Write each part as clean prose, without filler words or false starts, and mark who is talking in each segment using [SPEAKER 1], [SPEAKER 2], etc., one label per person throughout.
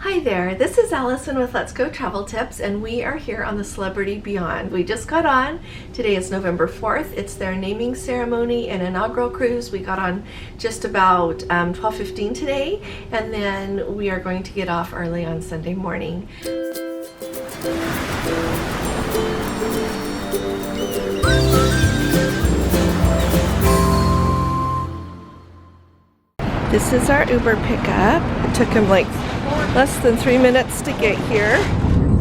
[SPEAKER 1] Hi there, this is Allison with Let's Go Travel Tips, and we are here on the Celebrity Beyond. We just got on. Today is November 4th. It's their naming ceremony and inaugural cruise. We got on just about 12:15 today, and then we are going to get off early on Sunday morning. This is our Uber pickup. It took him like less than 3 minutes to get here.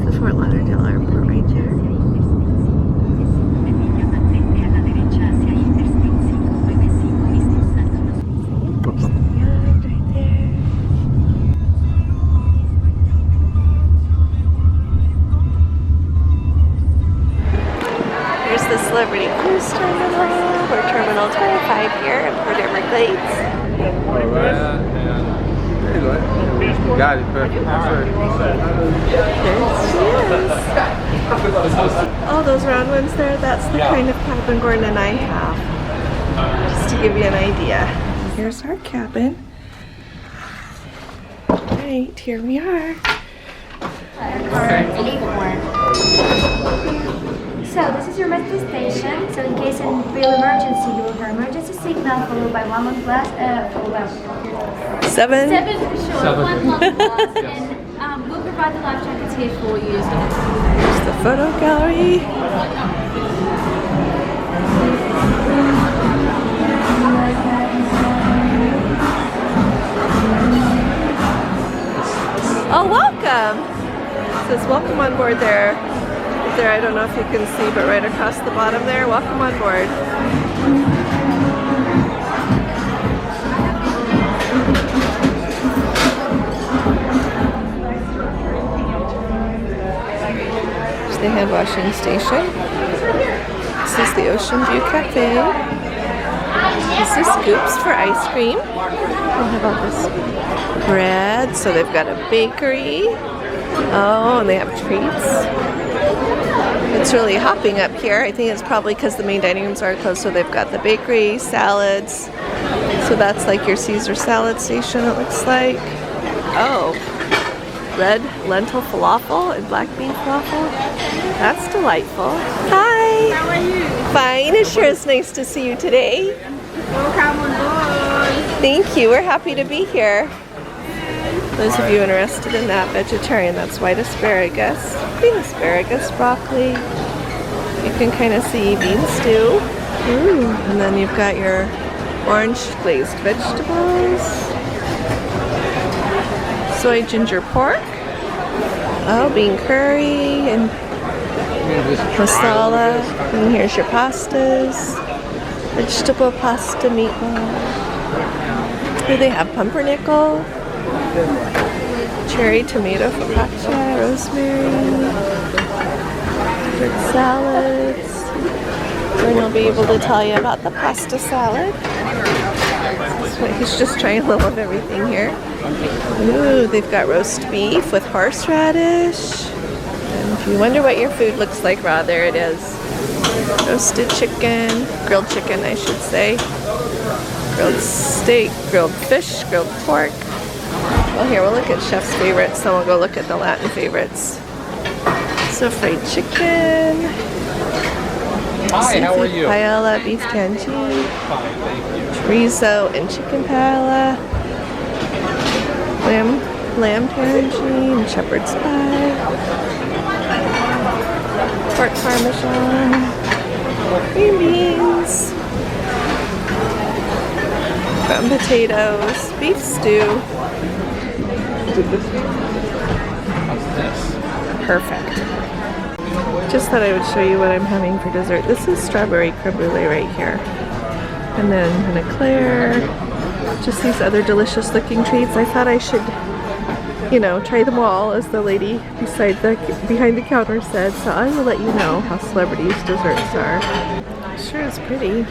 [SPEAKER 1] The Fort Lauderdale Airport right there. Right there. Here's the Celebrity Cruise Terminal. We're Terminal 25 here in Port Everglades.
[SPEAKER 2] Got it, perfect.
[SPEAKER 1] Oh, those round ones there, that's the kind of cabin Gordon and I have. Just to give you an idea. Here's our cabin. Alright, here we are.
[SPEAKER 3] So this is your metro station. So in case of real emergency, you will hear emergency signal followed by 1 month plus,
[SPEAKER 1] Seven.
[SPEAKER 3] for sure. 1 month plus, and we'll provide the life jackets here for you.
[SPEAKER 1] Here's the photo gallery. Oh, welcome! It says welcome on board there. There, I don't know if you can see, but right across the bottom there, welcome on board. There's the hand washing station. This is the OceanView Cafe. This is scoops for ice cream. They have all this bread, so they've got a bakery. Oh, and they have treats. It's really hopping up here. I think it's probably because the main dining rooms are closed, so they've got the bakery, salads. So that's like your Caesar salad station, it looks like. Oh, red lentil falafel and black bean falafel. That's delightful. Hi.
[SPEAKER 4] How are you?
[SPEAKER 1] Fine. It sure is nice to see you today.
[SPEAKER 4] Welcome on board.
[SPEAKER 1] Thank you. We're happy to be here. Those of you interested in that, vegetarian, that's white asparagus, green asparagus, broccoli. You can kind of see bean stew. Ooh. And then you've got your orange glazed vegetables, soy ginger pork, oh, bean curry, and masala. And here's your pastas, vegetable pasta meatball. Here they have pumpernickel, cherry tomato focaccia, rosemary, fruit salads. And he'll be able to tell you about the pasta salad. He's just trying a little of everything here. Ooh, they've got roast beef with horseradish. And if you wonder what your food looks like raw, there it is. Roasted chicken, grilled chicken I should say. Grilled steak, grilled fish, grilled pork. Well, here, we'll look at chef's favorites, then we'll go look at the Latin favorites. So, fried chicken.
[SPEAKER 2] Hi, how are you?
[SPEAKER 1] Paella, beef tangine.
[SPEAKER 2] Fine, thank you.
[SPEAKER 1] Chorizo and chicken paella. Lamb tangine, shepherd's pie. Pork parmesan. Green beans. Ground potatoes. Beef stew.
[SPEAKER 2] How's this?
[SPEAKER 1] Perfect. Just thought I would show you what I'm having for dessert. This is strawberry creme brulee right here. And then an eclair. Just these other delicious looking treats. I thought I should, you know, try them all, as the lady behind the counter said. So I will let you know how celebrities' desserts are. Sure is pretty.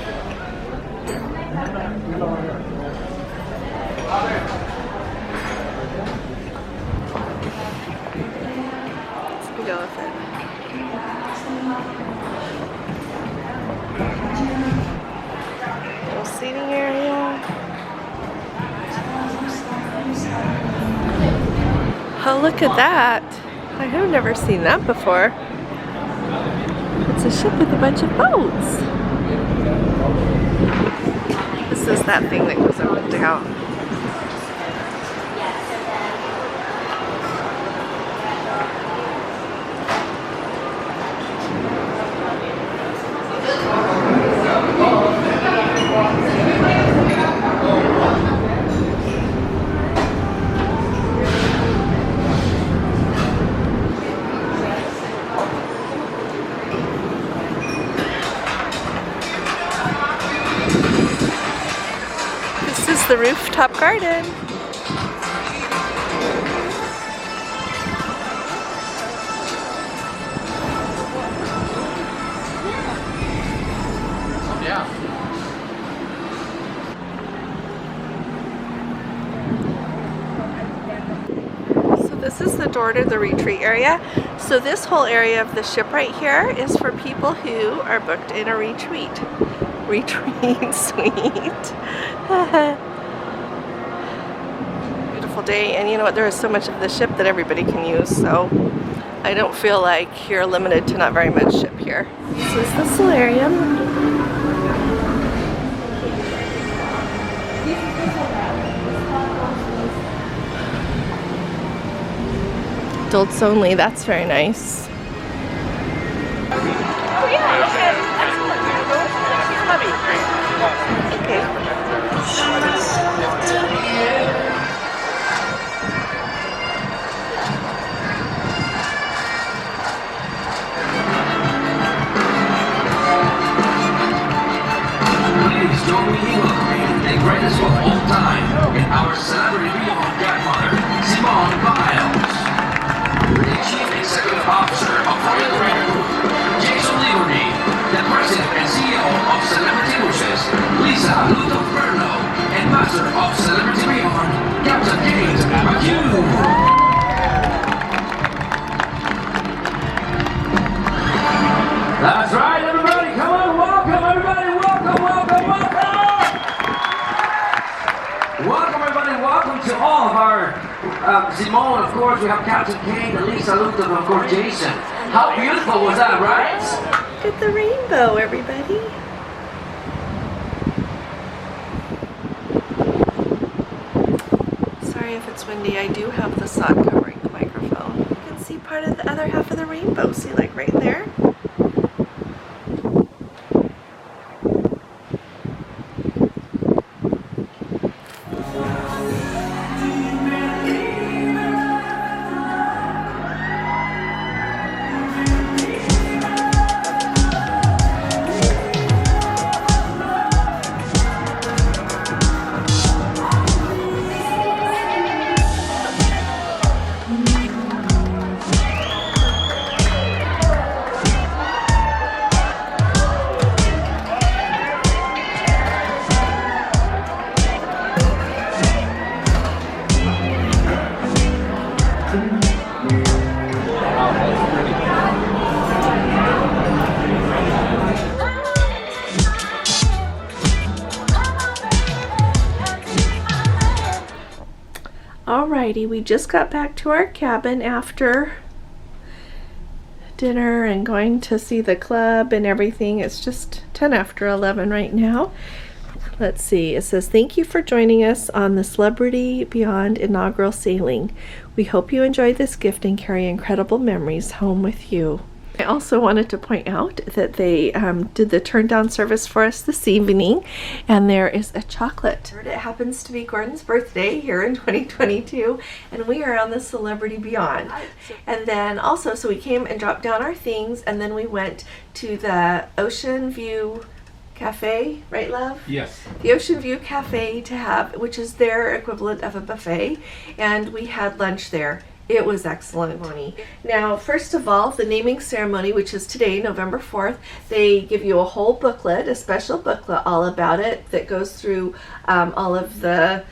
[SPEAKER 1] Let's go with it. Little seating area. Oh, look at that. I have never seen that before. It's a ship with a bunch of boats. This is that thing that goes up and down. This is the rooftop garden.
[SPEAKER 2] Yeah.
[SPEAKER 1] So this is the door to the retreat area. So this whole area of the ship right here is for people who are booked in a retreat suite. Beautiful day, and you know what, there is so much of the ship that everybody can use, so I don't feel like you're limited to not very much ship here. This is the solarium. Adults only, that's very nice. Oh yeah, okay, excellent. Okay.
[SPEAKER 5] Please join me in welcoming the greatest of all time and our celebrity beyond godmother, Simone Biles. The Chief Executive Officer of Royal Caribbean Group, Jason Liberty, the President and CEO of Celebrity Cruises, Lisa Luton-Berno, and Master of Celebrity Beyond, Captain Kate McHugh. That's right, everybody. Come on, welcome, everybody. Welcome, everybody. Welcome to all of our Simone, of course. We have Captain Kate, and Lisa Luton, and of course, Jason. How beautiful was that, right?
[SPEAKER 1] Look at the rainbow, everybody. Sorry if it's windy. I do have the sun covering the microphone. You can see part of the other half of the rainbow. See, like right there? Alrighty, we just got back to our cabin after dinner and going to see the club and everything. It's just 10 after 11 right now. Let's see, it says, thank you for joining us on the Celebrity Beyond inaugural sailing. We hope you enjoy this gift and carry incredible memories home with you. I also wanted to point out that they did the turn down service for us this evening, and there is a chocolate. It happens to be Gordon's birthday here in 2022, and we are on the Celebrity Beyond. And then also, so we came and dropped down our things, and then we went to the OceanView Cafe, right, love?
[SPEAKER 2] Yes.
[SPEAKER 1] The OceanView Cafe to have, which is their equivalent of a buffet, and we had lunch there. It was excellent. Now, first of all, the naming ceremony, which is today, November 4th, they give you a whole booklet, a special booklet all about it that goes through all of the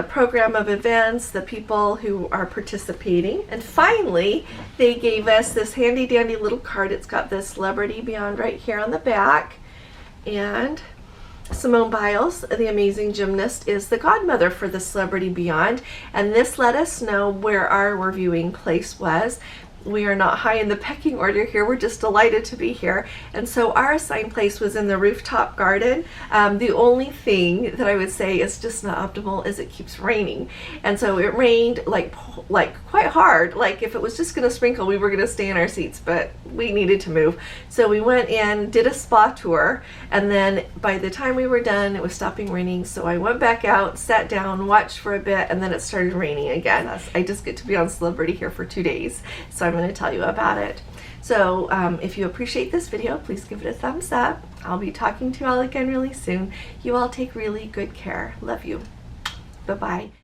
[SPEAKER 1] program of events, the people who are participating. And finally, they gave us this handy dandy little card. It's got the Celebrity Beyond right here on the back. And Simone Biles, the amazing gymnast, is the godmother for the Celebrity Beyond, and this let us know where our reviewing place was. We are not high in the pecking order here. We're just delighted to be here. And so our assigned place was in the rooftop garden. The only thing that I would say is just not optimal is it keeps raining. And so it rained like quite hard. Like if it was just gonna sprinkle, we were gonna stay in our seats, but we needed to move. So we went in, did a spa tour, and then by the time we were done, it was stopping raining. So I went back out, sat down, watched for a bit, and then it started raining again. I just get to be on Celebrity here for 2 days. So I'm going to tell you about it. So if you appreciate this video, please give it a thumbs up. I'll be talking to you all again really soon. You all take really good care. Love you. Bye-bye.